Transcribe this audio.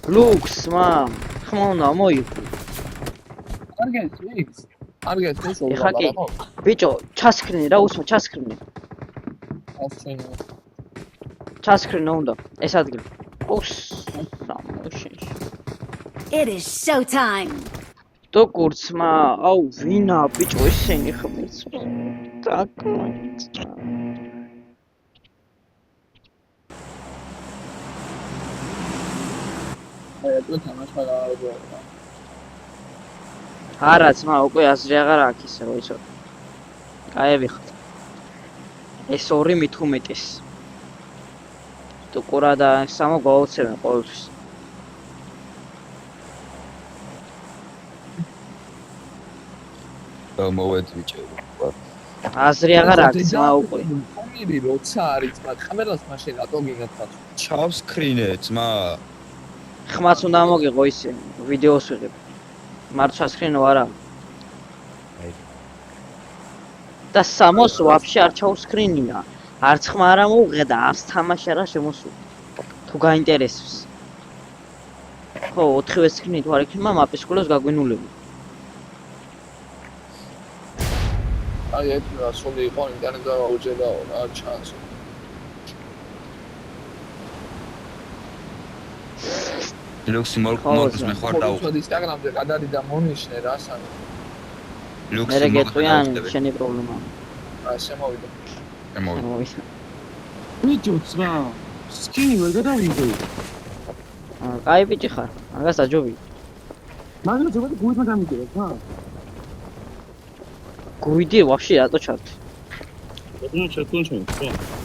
ლუქს მა ხმა უნდა მოიგო არგეს ისო ეხლა კი ბიჭო ჩასკრინი რა უსმო ჩასკრინი ჩასკრინი უნდა ეს ადგილი ოს სამოშენ It is showtime. то курцма აუ ვინა ბიჭო ესენი ხმის საკმაოდ თუ თამაშმა გაარღვევა არა ძმა უკვე აზრი აღარ აქვს ისე რომ იცო კაი ვიხოთ ეს 2 მით უმეტეს თუ ყურა და სამო გაუცემენ ყოველთვის მოვეც ბიჭები აზრი აღარ აქვს ძმა უკვე კომირი როცა არის მაგრამ კამერას მაშინ რატო გიგახარ ჩავსკრინე ძმა ხმაც უნდა მოგიღო ისე ვიდეოს ვიღებ მარცხა სკრინო არა და სამოს ვაფშე არ ჩავსკრინია არც ხმა არ მოუღედა არც თამაში არა შემოსული თუ გაინტერესებს ხო 4-ვე სკრინი თუ არ იქნება მაპის კულოს გაგვინულები აი ეს სული იყო ინტერნეტ გავაუჯედაო რა ჩანს ლუქსი მორკმორს მე ხარ და ხო ინსტაგრამზე გადადი და მონიშნე რა სანო ლუქსი მე გეტყვიან შენი პრობლემა აა შემოვიდა ბიჭო ძმა სკინი ვერ გადავიდე კაი ბიჭი ხარ მაგას აჯობი მაგრამ ზოგადად გუიდმა გამიგია რა გუიდი ვაფშე რატო ჩავდი რა ჩატუნჩო